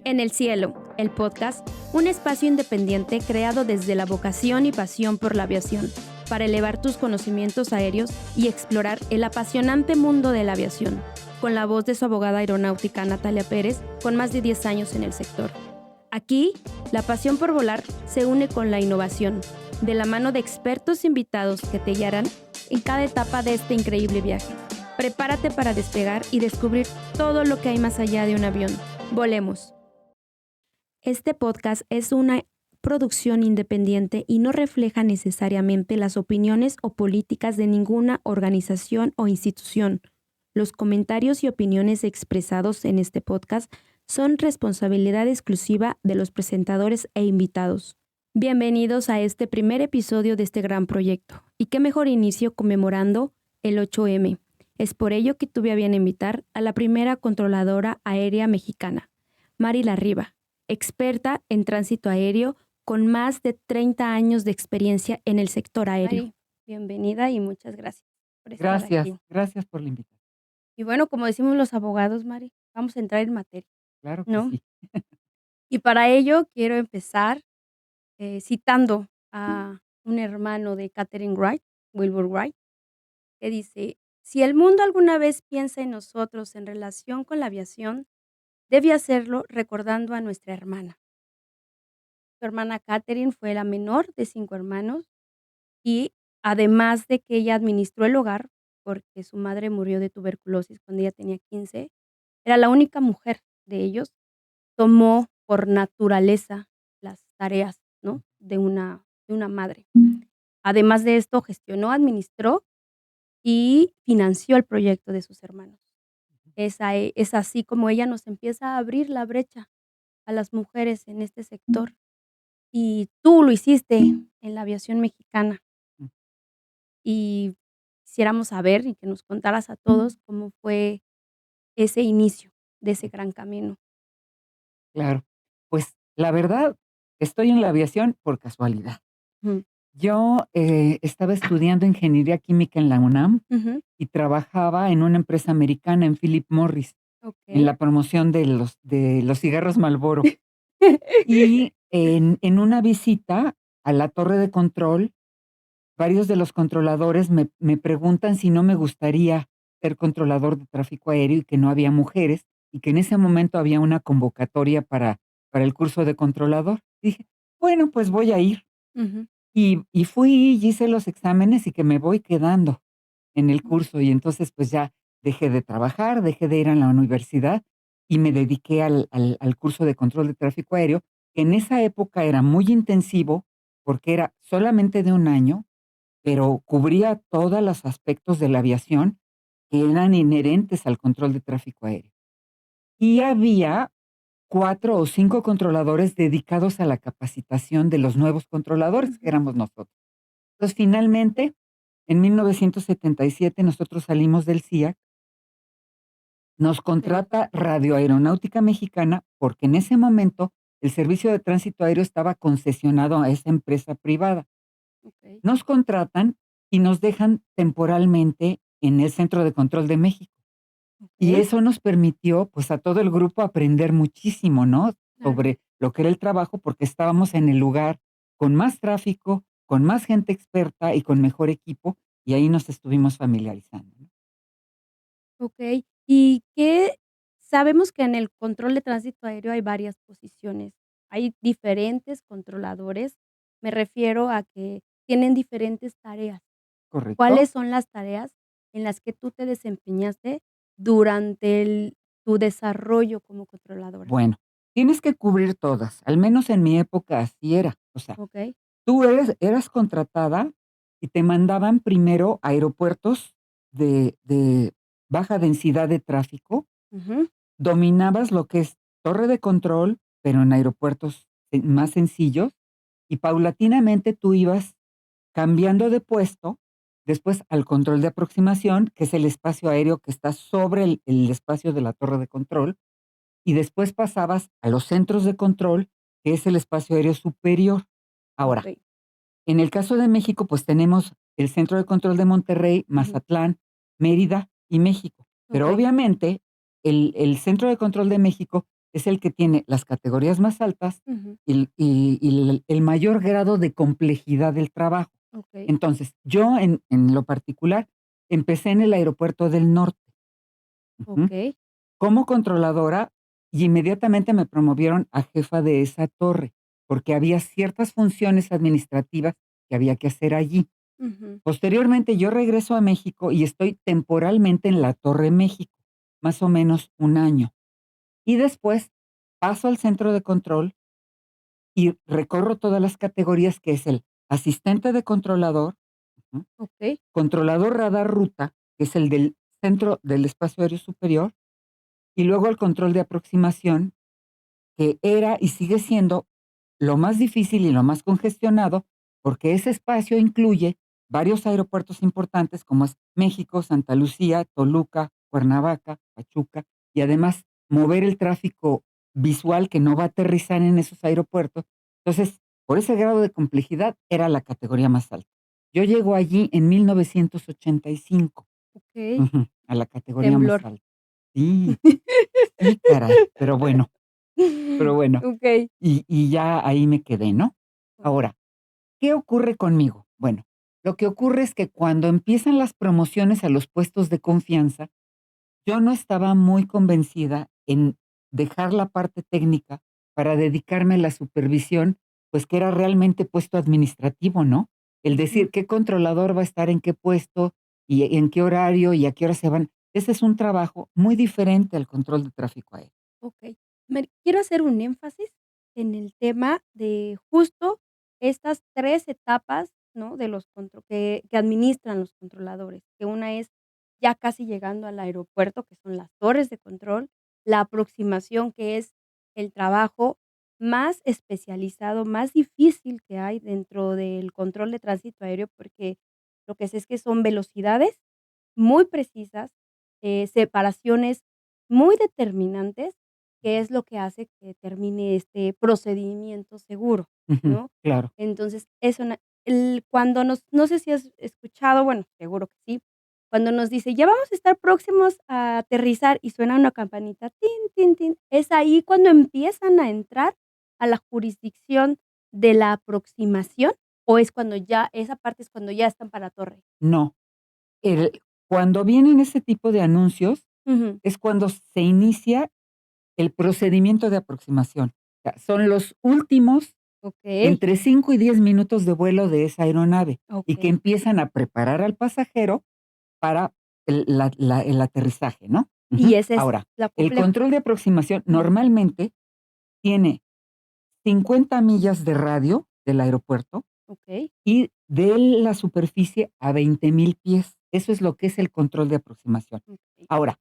En el Cielo, el podcast, un espacio independiente creado desde la vocación y pasión por la aviación, para elevar tus conocimientos aéreos y explorar el apasionante mundo de la aviación, con la voz de su abogada aeronáutica Natalia Pérez, con más de 10 años en el sector. Aquí, la pasión por volar se une con la innovación, de la mano de expertos invitados que te guiarán en cada etapa de este increíble viaje. Prepárate para despegar y descubrir todo lo que hay más allá de un avión. Volemos. Este podcast es una producción independiente y no refleja necesariamente las opiniones o políticas de ninguna organización o institución. Los comentarios y opiniones expresados en este podcast son responsabilidad exclusiva de los presentadores e invitados. Bienvenidos a este primer episodio de este gran proyecto. Y qué mejor inicio conmemorando el 8M. Es por ello que tuve a bien invitar a la primera controladora aérea mexicana, Mari Larriba, experta en tránsito aéreo con más de 30 años de experiencia en el sector aéreo. Mari, bienvenida y muchas gracias por estar aquí. Gracias por la invitación. Y bueno, como decimos los abogados, Mari, vamos a entrar en materia, Claro que ¿no? sí. Y para ello quiero empezar citando a un hermano de Katharine Wright, Wilbur Wright, que dice: si el mundo alguna vez piensa en nosotros en relación con la aviación, debe hacerlo recordando a nuestra hermana. Su hermana Katharine fue la menor de 5 hermanos y, además de que ella administró el hogar, porque su madre murió de tuberculosis cuando ella tenía 15, era la única mujer de ellos, tomó por naturaleza las tareas, ¿no?, de una madre. Además de esto, gestionó, administró y financió el proyecto de sus hermanos. Es así como ella nos empieza a abrir la brecha a las mujeres en este sector. Y tú lo hiciste en la aviación mexicana. Y quisiéramos saber y que nos contaras a todos cómo fue ese inicio de ese gran camino. Claro. Pues, la verdad, estoy en la aviación por casualidad. Ujú, Yo, estaba estudiando ingeniería química en la UNAM ujú, y trabajaba en una empresa americana, en Philip Morris, en okey. la promoción de los cigarros Marlboro. Y en una visita a la torre de control, varios de los controladores me preguntan si no me gustaría ser controlador de tráfico aéreo y que no había mujeres, y que en ese momento había una convocatoria para el curso de controlador. Dije: "Bueno, pues voy a ir". Ujú, Y fui y hice los exámenes y que me voy quedando en el curso. Y entonces, pues, ya dejé de trabajar, dejé de ir a la universidad y me dediqué al curso de control de tráfico aéreo, que en esa época era muy intensivo, porque era solamente de un año, pero cubría todos los aspectos de la aviación que eran inherentes al control de tráfico aéreo. Y había 4 o 5 controladores dedicados a la capacitación de los nuevos controladores, que ujú. éramos nosotros. Entonces, finalmente, en 1977 nosotros salimos del CIAC, nos Okey, contrata Radioaeronáutica Mexicana, porque en ese momento el servicio de tránsito aéreo estaba concesionado a esa empresa privada. okey, Nos contratan y nos dejan temporalmente en el Centro de Control de México. Y okey, eso nos permitió, pues, a todo el grupo aprender muchísimo, ¿no? claro. Sobre lo que era el trabajo, porque estábamos en el lugar con más tráfico, con más gente experta y con mejor equipo, y ahí nos estuvimos familiarizando, ¿no? Okey, ¿y qué? Sabemos que en el control de tránsito aéreo hay varias posiciones, hay diferentes controladores, me refiero a que tienen diferentes tareas. ¿Correcto? ¿Cuáles son las tareas en las que tú te desempeñaste durante tu desarrollo como controladora? Bueno, tienes que cubrir todas, al menos en mi época así era. O sea, Okey, tú eras contratada y te mandaban primero a aeropuertos de baja densidad de tráfico. ujú, Dominabas lo que es torre de control, pero en aeropuertos, más sencillos, y paulatinamente tú ibas cambiando de puesto, después al control de aproximación, que es el espacio aéreo que está sobre el espacio de la torre de control, y después pasabas a los centros de control, que es el espacio aéreo superior. Ahora, okey, en el caso de México, pues tenemos el centro de control de Monterrey, ujú, Mazatlán, Mérida y México. Pero okey, obviamente el centro de control de México es el que tiene las categorías más altas Ujú. y el mayor grado de complejidad del trabajo. Okey, Entonces, yo en lo particular, empecé en el Aeropuerto del Norte, ujú, okey, como controladora, y inmediatamente me promovieron a jefa de esa torre, porque había ciertas funciones administrativas que había que hacer allí. ujú, Posteriormente, yo regreso a México y estoy temporalmente en la Torre México, más o menos un año. Y después paso al centro de control y recorro todas las categorías, que es el asistente de controlador, ujú, okey, controlador radar ruta, que es el del centro del espacio aéreo superior, y luego el control de aproximación, que era y sigue siendo lo más difícil y lo más congestionado, porque ese espacio incluye varios aeropuertos importantes como es México, Santa Lucía, Toluca, Cuernavaca, Pachuca, y además mover el tráfico visual que no va a aterrizar en esos aeropuertos. Entonces, por ese grado de complejidad era la categoría más alta. Yo llego allí en 1985, okey. ujú, a la categoría más Temblor. alta. Sí, sí, caray, pero bueno, Okey. y ya ahí me quedé, ¿no? Okey. Ahora, ¿qué ocurre conmigo? Bueno, lo que ocurre es que cuando empiezan las promociones a los puestos de confianza, yo no estaba muy convencida en dejar la parte técnica para dedicarme a la supervisión, pues que era realmente puesto administrativo, ¿no? El Ujú. decir qué controlador va a estar en qué puesto y en qué horario y a qué hora se van. Ese es un trabajo muy diferente al control de tráfico aéreo. Okey. Quiero hacer un énfasis en el tema de justo estas 3 etapas, ¿no? De los que administran los controladores, que una es ya casi llegando al aeropuerto, que son las torres de control, la aproximación, que es el trabajo más especializado, más difícil que hay dentro del control de tránsito aéreo, porque lo que sé es que son velocidades muy precisas, separaciones muy determinantes, que es lo que hace que termine este procedimiento seguro, Ujú, ¿no? claro. Entonces, eso na el cuando nos no sé si has escuchado, bueno, seguro que sí, cuando nos dice: "Ya vamos a estar próximos a aterrizar", y suena una campanita, tin, tin, tin, es ahí cuando empiezan a entrar a la jurisdicción de la aproximación, ¿o es cuando ya esa parte es cuando ya están para torre? No, cuando vienen ese tipo de anuncios, Ujú. es cuando se inicia el procedimiento de aproximación. O sea, son los últimos Okey, entre 5 y 10 minutos de vuelo de esa aeronave, y que okey. empiezan a preparar al pasajero para el aterrizaje, ¿no? Y Ujú. esa es Ahora, la el compleja. control de aproximación Ujú. normalmente tiene 50 millas de radio del aeropuerto Okey, y de la superficie a 20,000 pies. Eso es lo que es el control de aproximación. okey, Ahora,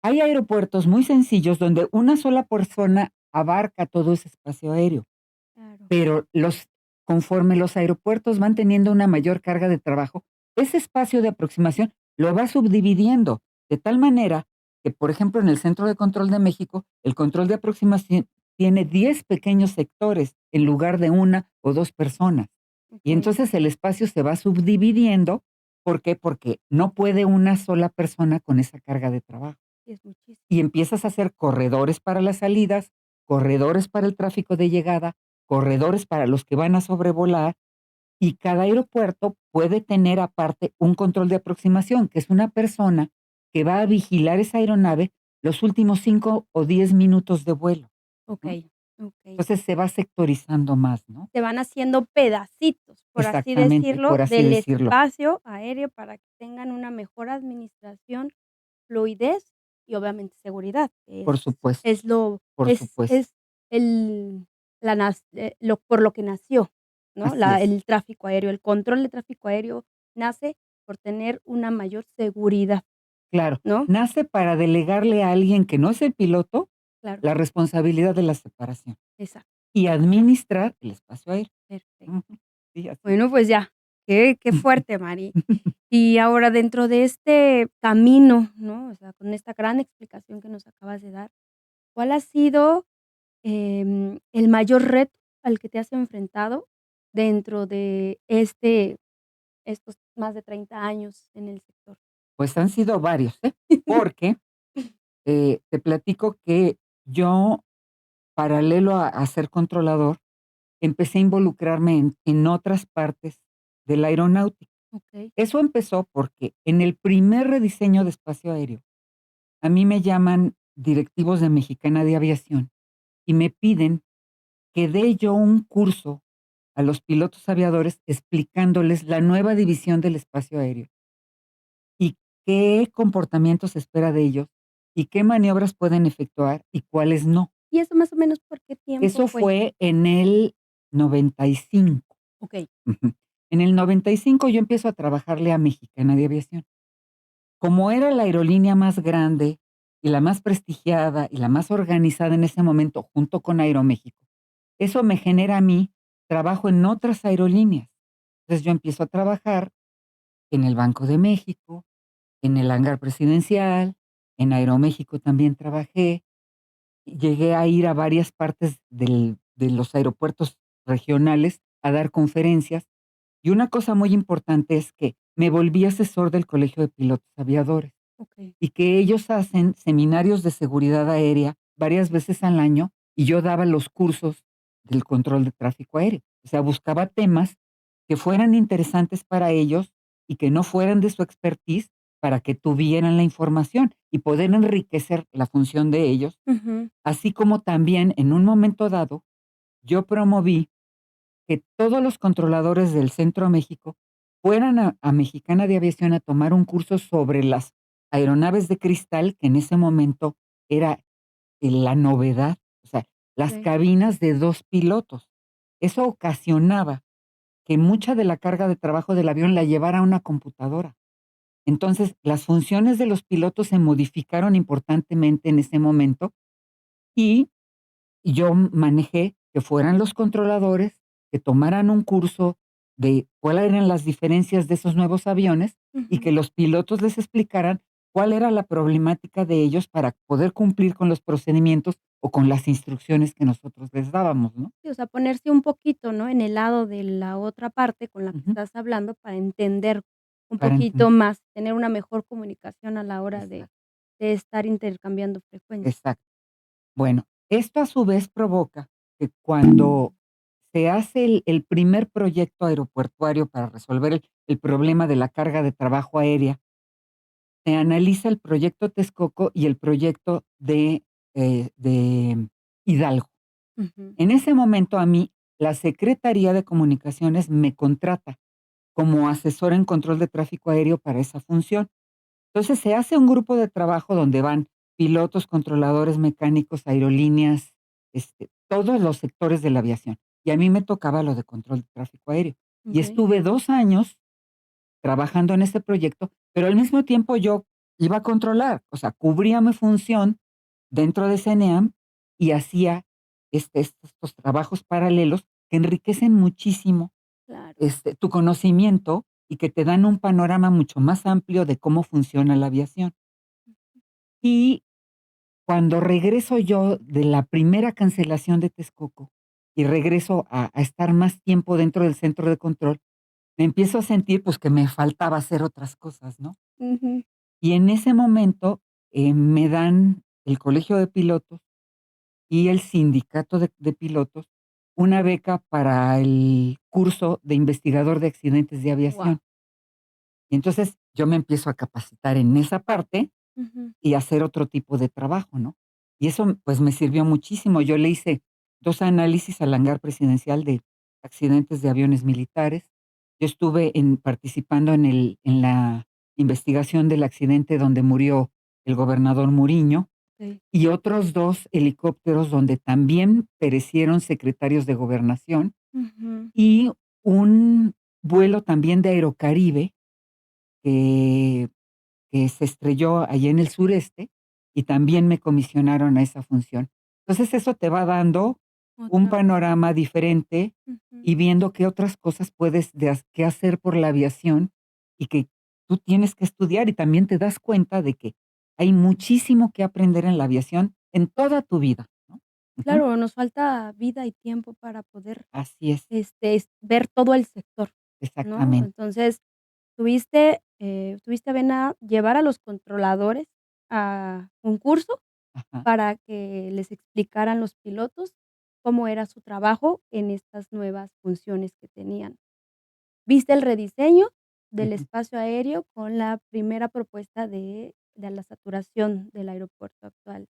hay aeropuertos muy sencillos donde una sola persona abarca todo ese espacio aéreo, claro. pero conforme los aeropuertos van teniendo una mayor carga de trabajo, ese espacio de aproximación lo va subdividiendo, de tal manera que, por ejemplo, en el Centro de Control de México, el control de aproximación tiene 10 pequeños sectores en lugar de una o 2 personas. Y Okey, entonces el espacio se va subdividiendo, ¿por qué? Porque no puede una sola persona con esa carga de trabajo. sí es muchísimo. Y empiezas a hacer corredores para las salidas, corredores para el tráfico de llegada, corredores para los que van a sobrevolar, y cada aeropuerto puede tener aparte un control de aproximación, que es una persona que va a vigilar esa aeronave los últimos 5 o 10 minutos de vuelo, ¿no? Okey, okey. Entonces se va sectorizando más, ¿no? Se van haciendo pedacitos, por así Exactamente, decirlo, por así del decirlo. espacio aéreo para que tengan una mejor administración, fluidez y obviamente seguridad, que Por supuesto, es lo por supuesto. es el la nas lo por lo que nació, ¿no? Así es. El tráfico aéreo, el control de tráfico aéreo nace por tener una mayor seguridad, Claro, ¿no? nace para delegarle a alguien que no es el piloto Claro, la responsabilidad de la separación exacto, y administrar el espacio aéreo. perfecto. Ujú. Sí, así es. Bueno, pues ya, qué fuerte, Mari. Y ahora dentro de este camino, ¿no? O sea, con esta gran explicación que nos acabas de dar, ¿cuál ha sido, el mayor reto al que te has enfrentado dentro de estos más de 30 años en el sector? Pues han sido varios, ¿eh? Porque, te platico que yo paralelo a ser controlador, empecé a involucrarme en otras partes de la aeronáutica. okey, Eso empezó porque en el primer rediseño de espacio aéreo, a mí me llaman directivos de Mexicana de Aviación y me piden que dé yo un curso a los pilotos aviadores explicándoles la nueva división del espacio aéreo y qué comportamiento se espera de ellos y qué maniobras pueden efectuar y cuáles no. ¿y eso más o menos por qué tiempo Eso fue? fue en el 95. Okey, Ujú. En el 95 yo empiezo a trabajarle a Mexicana de Aviación. Como era la aerolínea más grande y la más prestigiada y la más organizada en ese momento, junto con Aeroméxico, eso me genera a mí trabajo en otras aerolíneas. Entonces, yo empiezo a trabajar en el Banco de México, en el hangar presidencial, en Aeroméxico también trabajé, y llegué a ir a varias partes de los aeropuertos regionales a dar conferencias, y una cosa muy importante es que me volví asesor del Colegio de Pilotos Aviadores. okey, Y que ellos hacen seminarios de seguridad aérea varias veces al año, y yo daba los cursos del control de tráfico aéreo. O sea, buscaba temas que fueran interesantes para ellos y que no fueran de su expertise para que tuvieran la información y poder enriquecer la función de ellos, ujú, así como también en un momento dado yo promoví que todos los controladores del Centro México fueran a Mexicana de Aviación a tomar un curso sobre las aeronaves de cristal, que en ese momento era, la novedad, o sea, las okey, cabinas de 2 pilotos. Eso ocasionaba que mucha de la carga de trabajo del avión la llevara una computadora. Entonces, las funciones de los pilotos se modificaron importantemente en ese momento y yo manejé que fueran los controladores, que tomaran un curso de cuáles eran las diferencias de esos nuevos aviones y ujú. que los pilotos les explicaran cuál era la problemática de ellos para poder cumplir con los procedimientos o con las instrucciones que nosotros les dábamos, ¿no? Sí, o sea, ponerse un poquito, ¿no?, en el lado de la otra parte con la que Ujú. estás hablando para entender un Para poquito entender. más, tener una mejor comunicación a la hora Exacto, de estar intercambiando frecuencias. exacto. Bueno, esto a su vez provoca que cuando se hace el primer proyecto aeropuertuario para resolver el problema de la carga de trabajo aérea, se analiza el proyecto Texcoco y el proyecto de Hidalgo. Ujú, En ese momento, a mí, la Secretaría de Comunicaciones me contrata como asesora en control de tráfico aéreo para esa función. Entonces, se hace un grupo de trabajo donde van pilotos, controladores mecánicos, aerolíneas, todos los sectores de la aviación. Y a mí me tocaba lo de control de tráfico aéreo. Y okey, estuve 2 años trabajando en ese proyecto, pero al mismo tiempo yo iba a controlar, o sea, cubría mi función dentro de CENEAM y hacía, estos trabajos paralelos que enriquecen muchísimo, claro. tu conocimiento y que te dan un panorama mucho más amplio de cómo funciona la aviación. Y cuando regreso yo de la primera cancelación de Texcoco y regreso a estar más tiempo dentro del centro de control, me empiezo a sentir, pues, que me faltaba hacer otras cosas, ¿no? Ujú, Y en ese momento, me dan el colegio de pilotos y el sindicato de pilotos una beca para el curso de investigador de accidentes de guau, aviación. Y entonces, yo me empiezo a capacitar en esa parte ujú, y hacer otro tipo de trabajo, ¿no? Y eso, pues, me sirvió muchísimo. Yo le hice 2 análisis al hangar presidencial de accidentes de aviones militares. Yo estuve participando en la investigación del accidente donde murió el gobernador Muriño, okey, y otros 2 helicópteros donde también perecieron secretarios de Gobernación, ujú, y un vuelo también de Aerocaribe que se estrelló allá en el sureste, y también me comisionaron a esa función. Entonces, eso te va dando un otra panorama diferente ujú. y viendo qué otras cosas puedes qué hacer por la aviación y que tú tienes que estudiar, y también te das cuenta de que hay muchísimo que aprender en la aviación en toda tu vida, ¿no? Ujú, Claro, nos falta vida y tiempo para poder, así es, ver todo el sector, ¿no? exactamente. Entonces, tuviste a bien a llevar a los controladores a un curso. Ajá, para que les explicaran los pilotos cómo era su trabajo en estas nuevas funciones que tenían. ¿Viste el rediseño del ujú. espacio aéreo con la primera propuesta de la saturación del aeropuerto actual?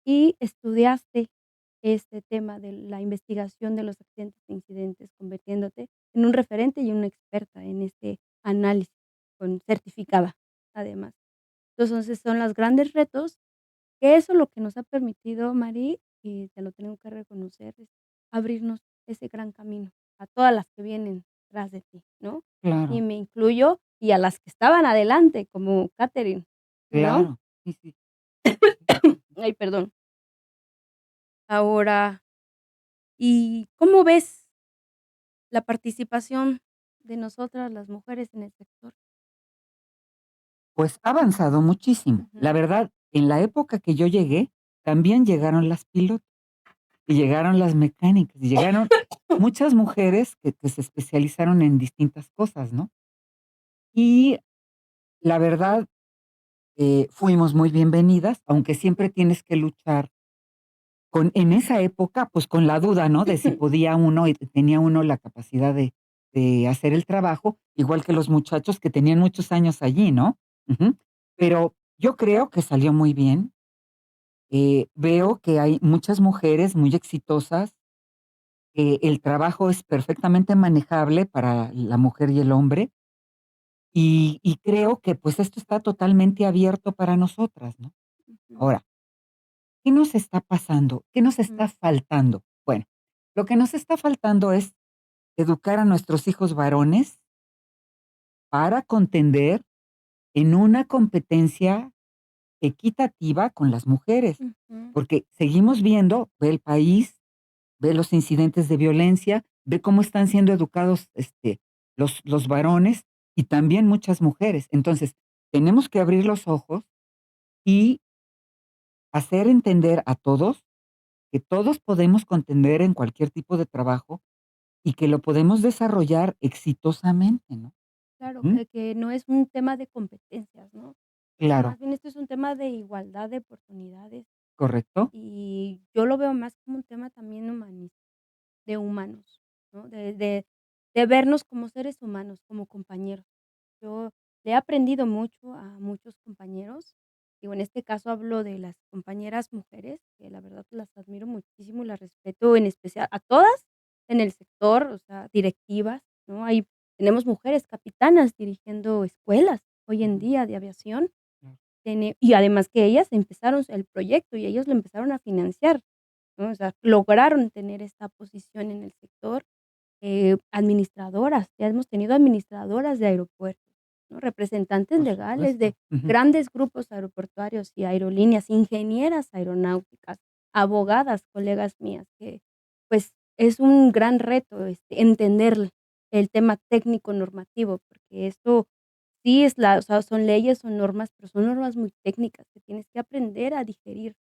Y estudiaste este tema de la investigación de los accidentes e incidentes, convirtiéndote en un referente y una experta en este análisis, con certificada, además. Entonces, son los grandes retos, que eso lo que nos ha permitido, Mari, y te lo tengo que reconocer, es abrirnos ese gran camino a todas las que vienen tras de ti, ¿no? Y Claro, me incluyo, y a las que estaban adelante, como Catherine, ¿no? claro. Sí, sí, sí, sí, sí. Ay, perdón. Ahora, ¿y cómo ves la participación de nosotras, las mujeres, en el sector? Pues ha avanzado muchísimo. La Ujú. verdad, en la época que yo llegué, también llegaron las pilotos, y llegaron las mecánicas, y llegaron muchas mujeres que se especializaron en distintas cosas, ¿no? Y la verdad, fuimos muy bienvenidas, aunque siempre tienes que luchar con en esa época, pues, con la duda, ¿no? De si podía uno y tenía uno la capacidad de hacer el trabajo, igual que los muchachos que tenían muchos años allí, ¿no? Ujú. Pero yo creo que salió muy bien. Veo que hay muchas mujeres muy exitosas, que el trabajo es perfectamente manejable para la mujer y el hombre, y creo que, pues, esto está totalmente abierto para nosotras, ¿no? Ujú, Ahora, ¿qué nos está pasando? ¿Qué nos ujú, está faltando? Bueno, lo que nos está faltando es educar a nuestros hijos varones para contender en una competencia equitativa con las mujeres, ujú. porque seguimos viendo, ve el país, ve los incidentes de violencia, ve cómo están siendo educados, los varones y también muchas mujeres. Entonces, tenemos que abrir los ojos y hacer entender a todos que todos podemos contender en cualquier tipo de trabajo y que lo podemos desarrollar exitosamente, ¿no? Claro, Ujú, que no es un tema de competencias, ¿no? Más claro, bien esto es un tema de igualdad de oportunidades, correcto, y yo lo veo más como un tema también humanista, de humanos, ¿no? De vernos como seres humanos, como compañeros. Yo le he aprendido mucho a muchos compañeros, digo, en este caso hablo de las compañeras mujeres, que la verdad las admiro muchísimo y las respeto, en especial a todas en el sector, o sea, directivas, ¿no? Tenemos mujeres capitanas dirigiendo escuelas hoy en ujú, día de aviación, claro, y además que ellas empezaron el proyecto y ellos lo empezaron a financiar, ¿no? O sea, lograron tener esta posición en el sector, administradoras, ya hemos tenido administradoras de aeropuertos, ¿no? Representantes por legales de supuesto, ujú, grandes grupos aeroportuarios y aerolíneas, ingenieras aeronáuticas, abogadas, colegas mías, que, pues, es un gran reto, entender el tema técnico normativo, porque esto sí es o sea, son leyes, son normas, pero son normas muy técnicas que tienes que aprender a digerir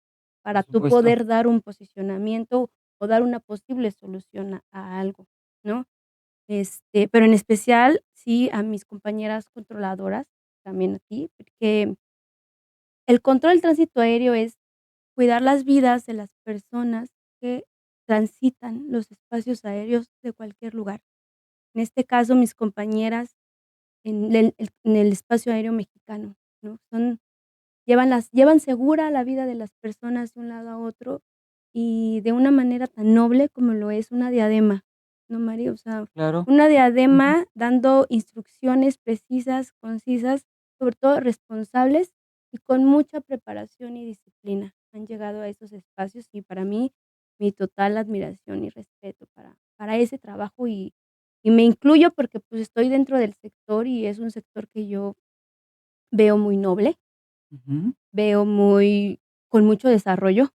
por para tú supuesto, poder dar un posicionamiento o dar una posible solución a algo, ¿no? Pero en especial, sí, a mis compañeras controladoras, también a ti, porque el control del tránsito aéreo es cuidar las vidas de las personas que transitan los espacios aéreos de cualquier lugar. En este caso, mis compañeras en el espacio aéreo mexicano, ¿no? Llevan segura la vida de las personas de un lado a otro y de una manera tan noble como lo es una diadema, ¿no, Mari? O sea, claro, una ujú, diadema dando instrucciones precisas, concisas, sobre todo responsables y con mucha preparación y disciplina. Han llegado a esos espacios y para mí, mi total admiración y respeto para ese trabajo y me incluyo porque, pues, estoy dentro del sector y es un sector que yo veo muy noble. ujú, Veo muy con mucho desarrollo,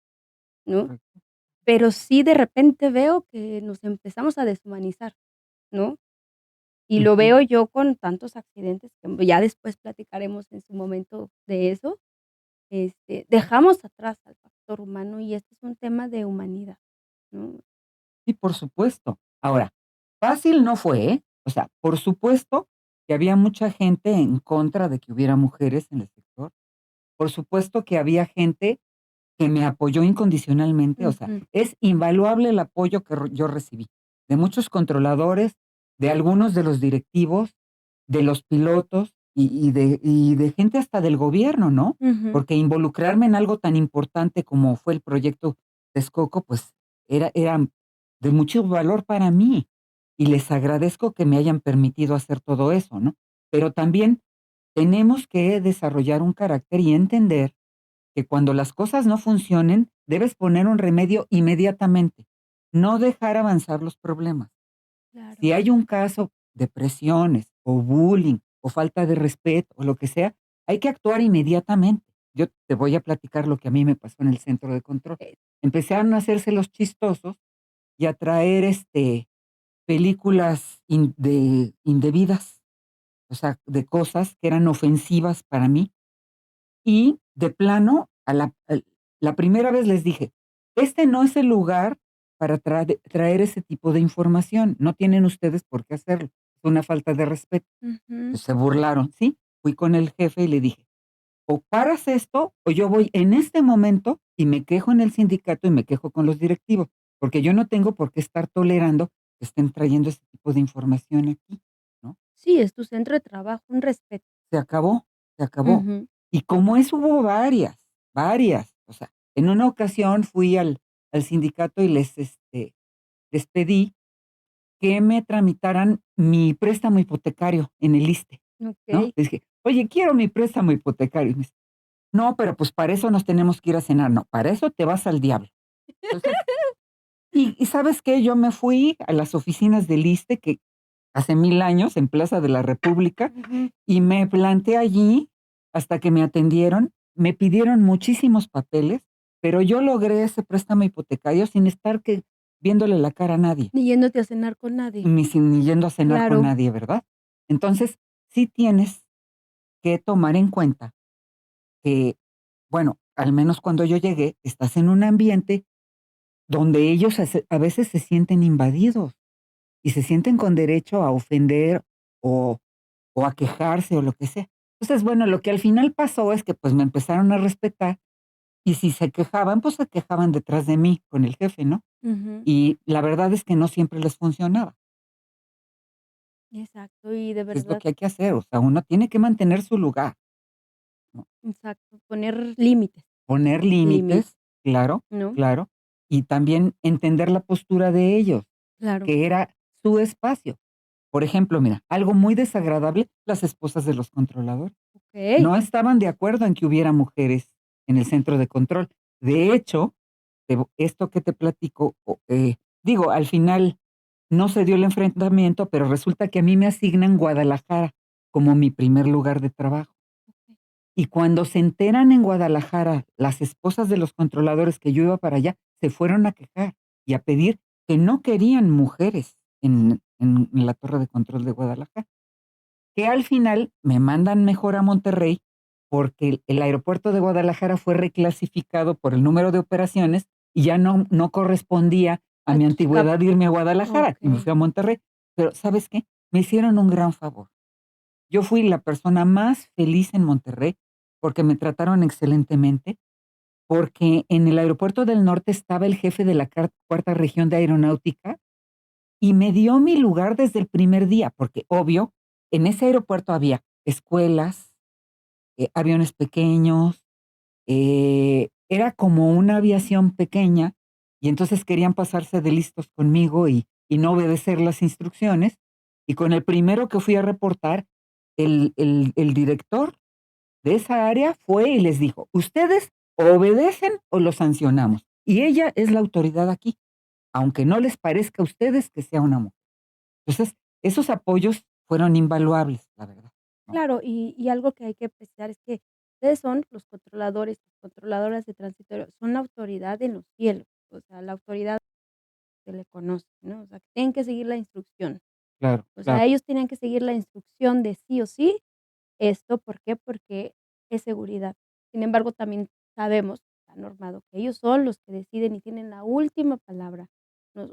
¿no? correcto, Pero sí de repente veo que nos empezamos a deshumanizar, ¿no? Y lo ujú. veo yo con tantos accidentes, que ya después platicaremos en su momento de eso. Dejamos atrás al factor humano y este es un tema de humanidad, ¿no? Sí, por supuesto. Ahora, fácil no fue, ¿eh? O sea, por supuesto que había mucha gente en contra de que hubiera mujeres en el sector. Por supuesto que había gente que me apoyó incondicionalmente, o sea, Ujú. es invaluable el apoyo que yo recibí de muchos controladores, de algunos de los directivos, de los pilotos y de gente hasta del gobierno, ¿no? Ujú. Porque involucrarme en algo tan importante como fue el proyecto Texcoco, pues era de mucho valor para mí y les agradezco que me hayan permitido hacer todo eso, ¿no? Pero también tenemos que desarrollar un carácter y entender que cuando las cosas no funcionen, debes poner un remedio inmediatamente, no dejar avanzar los problemas. Claro. Si hay un caso de presiones o bullying o falta de respeto o lo que sea, hay que actuar inmediatamente. Yo te voy a platicar lo que a mí me pasó en el centro de control. Eh, Empezaron a hacerse los chistosos y a traer películas indebidas, o sea, de cosas que eran ofensivas para mí y de plano, la primera vez les dije: "Este no es el lugar para traer ese tipo de información, no tienen ustedes por qué hacerlo, es una falta de respeto". Ujú. Pues se burlaron, sí, fui con el jefe y le dije: "O paras esto, o yo voy en este momento y me quejo en el sindicato y me quejo con los directivos, porque yo no tengo por qué estar tolerando que estén trayendo ese tipo de información aquí", ¿no? Sí, es tu centro de trabajo, un respeto. Se acabó, se acabó. Ujú. Y como eso hubo varias, varias. O sea, en una ocasión fui al sindicato y les pedí que me tramitaran mi préstamo hipotecario en el ISSSTE, ¿no? Okey. Les dije: "Oye, quiero mi préstamo hipotecario". Y me dice: "No, pero, pues, para eso nos tenemos que ir a cenar". "No, para eso te vas al diablo". Entonces, ¿sabes qué? Yo me fui a las oficinas del ISSSTE, que hace 1000 años, en Plaza de la República, Ujú. y me planté allí hasta que me atendieron. Me pidieron muchísimos papeles, pero yo logré ese préstamo hipotecario sin estar viéndole la cara a nadie, Ni yéndote a cenar con nadie. ni yendo a cenar con Claro. nadie, ¿verdad? Entonces, sí tienes que tomar en cuenta que, bueno, al menos cuando yo llegué, estás en un ambiente donde ellos a veces se sienten invadidos y se sienten con derecho a ofender o a quejarse o lo que sea. Entonces, bueno, lo que al final pasó es que, pues, me empezaron a respetar y si se quejaban, pues, se quejaban detrás de mí con el jefe, ¿no? Ujú. Y la verdad es que no siempre les funcionaba. Exacto, y de ¿Qué es lo verdad, que hay que hacer? O sea, uno tiene que mantener su lugar, ¿no? exacto, poner límites, Poner límites, límites, claro, ¿no? claro, y también entender la postura de ellos, Claro. que era su espacio. Por ejemplo, mira, algo muy desagradable, las esposas de los controladores. Okey. No estaban de acuerdo en que hubiera mujeres en el centro de control. De hecho, esto que te platico, digo, al final no se dio el enfrentamiento, pero resulta que a mí me asignan Guadalajara como mi primer lugar de trabajo. Y cuando se enteran en Guadalajara las esposas de los controladores que yo iba para allá, se fueron a quejar y a pedir que no querían mujeres en la torre de control de Guadalajara. Que al final me mandan mejor a Monterrey, porque el aeropuerto de Guadalajara fue reclasificado por el número de operaciones y ya no correspondía a A mi tus cap antigüedad irme a Guadalajara, y me Okey. fui a Monterrey. Pero, ¿sabes qué? Me hicieron un gran favor. Yo fui la persona más feliz en Monterrey, porque me trataron excelentemente, porque en el aeropuerto del norte estaba el jefe de la cuarta región de aeronáutica y me dio mi lugar desde el primer día, porque obvio, en ese aeropuerto había escuelas, aviones pequeños, era como una aviación pequeña, y entonces querían pasarse de listos conmigo y no obedecer las instrucciones. Y con el primero que fui a reportar, el director de esa área fue y les dijo: "Ustedes obedecen o los sancionamos, y ella es la autoridad aquí, aunque no les parezca a ustedes que sea una mujer". Entonces, esos apoyos fueron invaluables, la verdad, ¿no? Claro, y algo que hay que precisar es que ustedes son los controladores, las controladoras de transitorio, son la autoridad en los cielos, o sea, la autoridad se le conoce, ¿no? O sea, que tienen que seguir la instrucción. Claro, O sea, claro, ellos tienen que seguir la instrucción de sí o sí esto, ¿por qué? Porque es seguridad. Sin embargo, también sabemos, está normado, que ellos son los que deciden y tienen la última palabra.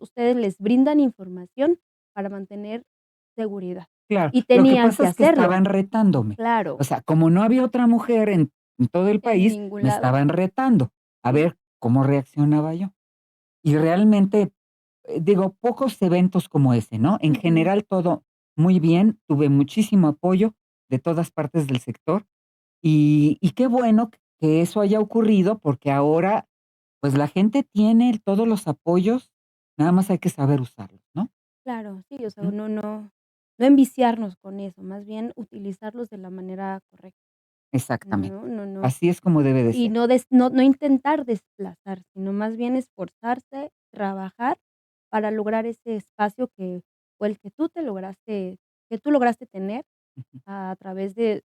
Ustedes les brindan información para mantener seguridad, claro. y Lo que tenían pasa que es que hacerlo. estaban retándome. Claro, O sea, como no había otra mujer en todo el en país, ningún me lado. estaban retando. a Sí. ver cómo reaccionaba yo. Y realmente, digo, pocos eventos como ese, ¿no? En Ujú. general, todo muy bien, tuve muchísimo apoyo de todas partes del sector, y qué bueno que eso haya ocurrido, porque ahora, pues, la gente tiene todos los apoyos, nada más hay que saber usarlos, ¿no? Claro, sí, o sea, Mm, no enviciarnos con eso, más bien utilizarlos de la manera correcta. exactamente. No, Así es como debe de y ser. no intentar desplazar, sino más bien esforzarse, trabajar para lograr ese espacio que o el que tú lograste tener Ujú. a través de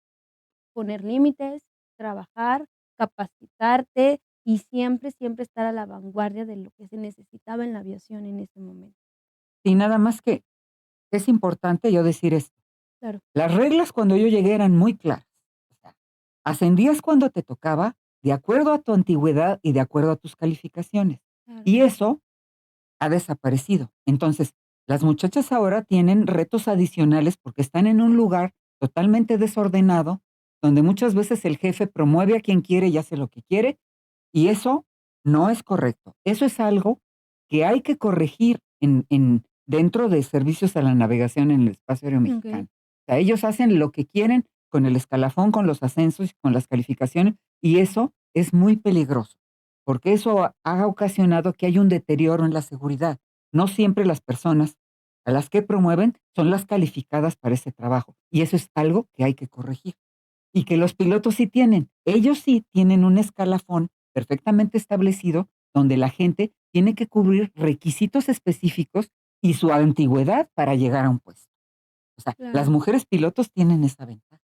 poner límites, trabajar, capacitarte y siempre, siempre estar a la vanguardia de lo que se necesitaba en la aviación en ese momento. Y nada más que es importante yo decir esto, Claro, las reglas cuando yo llegué eran muy claras. O sea, ascendías cuando te tocaba, de acuerdo a tu antigüedad y de acuerdo a tus calificaciones. claro, Y eso ha desaparecido. Entonces, las muchachas ahora tienen retos adicionales porque están en un lugar totalmente desordenado, donde muchas veces el jefe promueve a quien quiere y hace lo que quiere, y eso no es correcto. Eso es algo que hay que corregir en dentro de servicios a la navegación en el espacio aéreo okey, mexicano. O sea, ellos hacen lo que quieren con el escalafón, con los ascensos y con las calificaciones, y eso es muy peligroso, porque eso ha ocasionado que hay un deterioro en la seguridad. No siempre las personas a las que promueven son las calificadas para ese trabajo, y eso es algo que hay que corregir. Y que los pilotos sí tienen. Ellos sí tienen un escalafón perfectamente establecido, donde la gente tiene que cubrir requisitos específicos y su antigüedad para llegar a un puesto. O sea, las claro, mujeres pilotos tienen esa ventaja,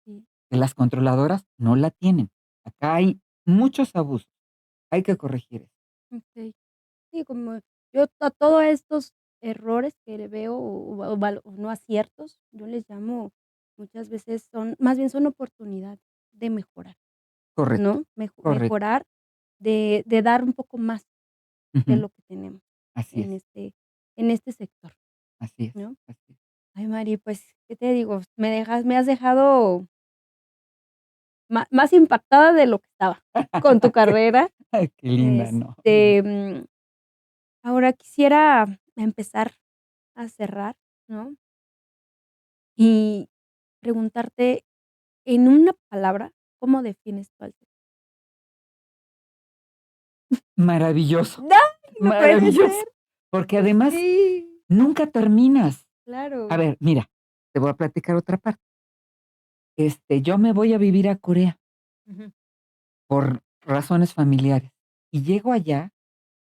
sí, que las controladoras no la tienen. Acá hay muchos abusos, hay que corregir eso. okey. Sí, como yo a todos estos errores que le veo o no aciertos, yo les llamo, muchas veces son más bien son oportunidad de mejorar, Correcto, ¿no? correcto. Mejorar, de dar un poco más de Ujú. lo que tenemos Así en es, este sector, así es, ¿no? así es. Ay, Mari, pues, ¿qué te digo? Me has dejado más impactada de lo que estaba con tu Qué carrera. qué linda, no. Este, ahora quisiera empezar a cerrar, ¿no? Y preguntarte, en una palabra, ¿cómo defines tu alter? Maravilloso, ¡Ay, no puede maravilloso, ser! porque además Sí, nunca terminas. A claro. ver, mira, te voy a platicar otra parte. Yo me voy a vivir a Corea Ujú, por razones familiares, y llego allá,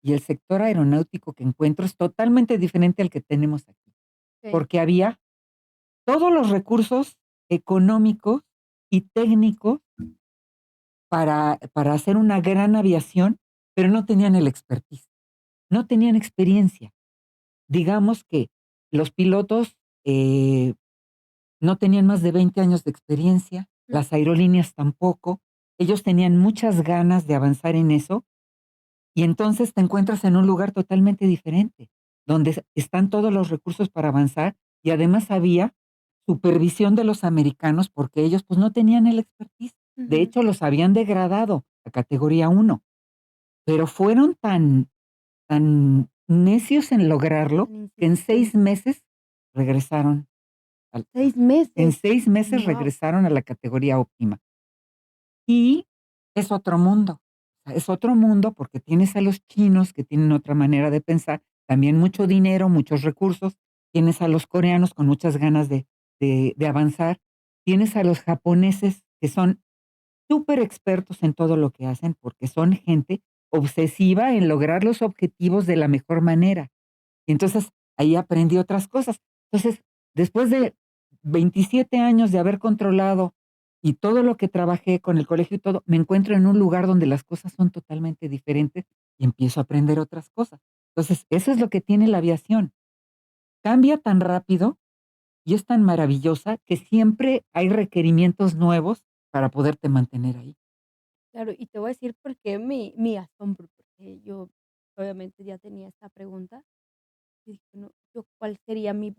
y el sector aeronáutico que encuentro es totalmente diferente al que tenemos aquí, okey. porque había todos los recursos económicos y técnicos para hacer una gran aviación, pero no tenían el expertise, no tenían experiencia. Digamos que los pilotos, no tenían más de 20 años de experiencia, Mm, las aerolíneas tampoco. Ellos tenían muchas ganas de avanzar en eso, y entonces te encuentras en un lugar totalmente diferente, donde están todos los recursos para avanzar, y además había supervisión de los americanos, porque ellos, pues, no tenían el expertise. De ujú. hecho, los habían degradado a categoría uno, pero fueron tan necios en lograrlo, Tan que en 6 insistente. meses regresaron al 6 en meses. 6 meses Guau. regresaron a la categoría óptima. Y es otro mundo, es otro mundo porque tienes a los chinos que tienen otra manera de pensar, también mucho dinero, muchos recursos, tienes a los coreanos con muchas ganas de avanzar, tienes a los japoneses que son súper expertos en todo lo que hacen porque son gente obsesiva en lograr los objetivos de la mejor manera. Y entonces, ahí aprendí otras cosas. Entonces, después de 27 años de haber controlado y todo lo que trabajé con el colegio y todo, me encuentro en un lugar donde las cosas son totalmente diferentes y empiezo a aprender otras cosas. Entonces, eso es lo que tiene la aviación. Cambia tan rápido y es tan maravillosa que siempre hay requerimientos nuevos para poderte mantener ahí. Claro, y te voy a decir por qué mi asombro, porque yo obviamente ya tenía esta pregunta, y dije: "No, yo cuál sería mi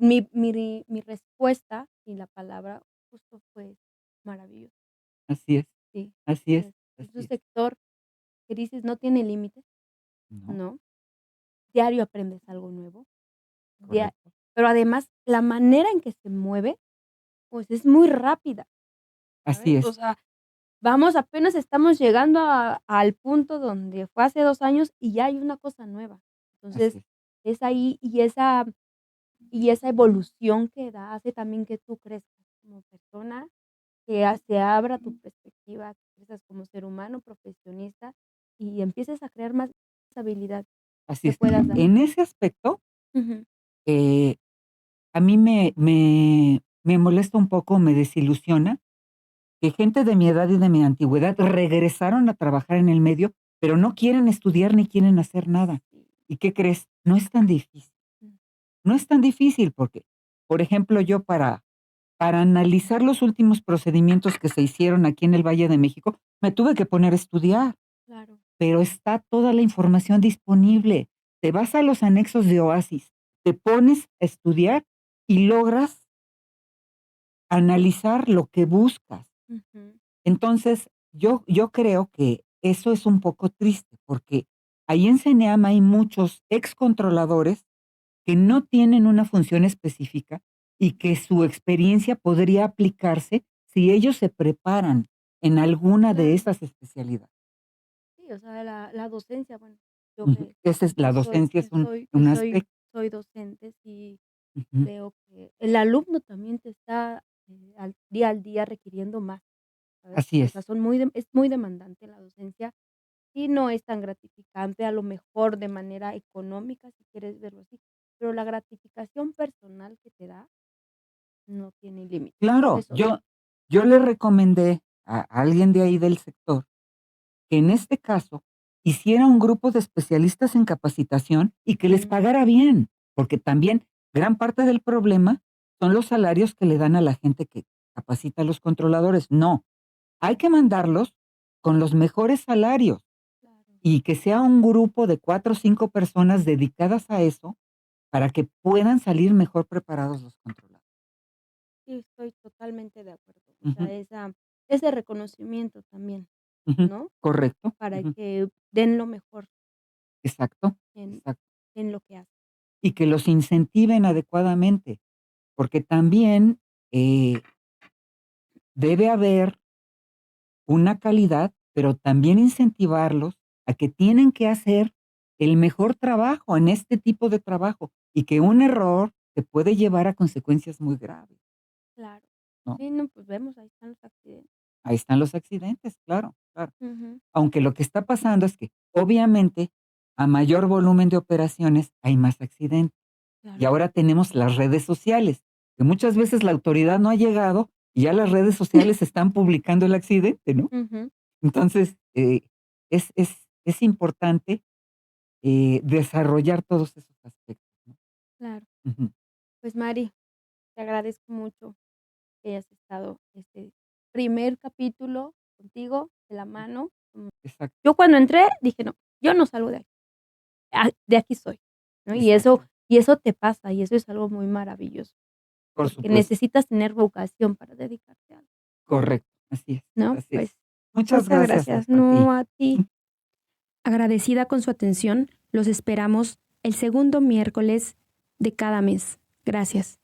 respuesta", y la palabra justo fue maravilloso. Así es, Sí, así es, es un así es. sector que dices no tiene límites, No, ¿no? Diario aprendes algo nuevo, dia correcto. pero además la manera en que se mueve, pues, es muy rápida, Así ¿sabes? O es, sea, apenas estamos llegando al punto donde fue hace 2 años y ya hay una cosa nueva. así Entonces, es. es ahí y esa evolución que da hace también que tú crezcas como persona, que se abra tu perspectiva, que crezcas como ser humano, profesionista y empieces a crear más habilidad Así que es. puedas dar. En ese aspecto, Ujú. eh, a mí me molesta un poco, me desilusiona que gente de mi edad y de mi antigüedad regresaron a trabajar en el medio, pero no quieren estudiar ni quieren hacer nada. Sí. ¿Y qué crees? No es tan difícil. Mm. No es tan difícil porque, por ejemplo, yo para analizar los últimos procedimientos que se hicieron aquí en el Valle de México, me tuve que poner a estudiar, Claro. pero está toda la información disponible. Te vas a los anexos de Oasis, te pones a estudiar y logras analizar lo que buscas. Ujú. Entonces, yo creo que eso es un poco triste, porque ahí en CENEAM hay muchos excontroladores que no tienen una función específica y que su experiencia podría aplicarse si ellos se preparan en alguna de Claro. esas especialidades. Sí, o sea, la docencia, bueno, yo Ujú. Esa es que la soy docencia, es que soy que un soy aspecto. soy docente, sí Ujú. veo que el alumno también te está, al día requiriendo más, ¿sabes? Así O sea, es. es muy demandante la docencia y no es tan gratificante, a lo mejor de manera económica, si quieres verlo así, pero la gratificación personal que te da no tiene límite. Claro, Eso sí. yo le recomendé a alguien de ahí del sector que en este caso hiciera un grupo de especialistas en capacitación y que les Mm, pagara bien, porque también gran parte del problema son los salarios que le dan a la gente que capacita a los controladores. No, hay que mandarlos con los mejores salarios claro. y que sea un grupo de 4 o 5 personas dedicadas a eso para que puedan salir mejor preparados los controladores. Sí, estoy totalmente de acuerdo. O sea, Ujú, ese reconocimiento también, ujú, ¿no? correcto, Para ujú, que den lo mejor exacto, en exacto. en lo que hacen. Y que los incentiven adecuadamente. Porque también, debe haber una calidad, pero también incentivarlos a que tienen que hacer el mejor trabajo en este tipo de trabajo, y que un error te puede llevar a consecuencias muy graves, Claro. ¿no? Sí, no, pues vemos, ahí están los accidentes. Ahí están los accidentes, claro, claro. Ujú, Aunque lo que está pasando es que, obviamente, a mayor volumen de operaciones hay más accidentes. Y claro. ahora tenemos las redes sociales, que muchas veces la autoridad no ha llegado y ya las redes sociales están publicando el accidente, ¿no? Ujú, Entonces, es importante, desarrollar todos esos aspectos, ¿no? claro. Ujú, Pues, Mari, te agradezco mucho que hayas estado este primer capítulo contigo, de la mano. exacto, Yo cuando entré dije: "No, yo no salgo de aquí, de aquí soy", ¿no? exacto, Y eso te pasa, y eso es algo muy maravilloso, por porque supuesto, necesitas tener vocación para dedicarte a algo, correcto, ¿no? así es. Pues, Muchas muchas gracias gracias. a ti. No, a ti. Agradecida con su atención, los esperamos el segundo miércoles de cada mes. Gracias.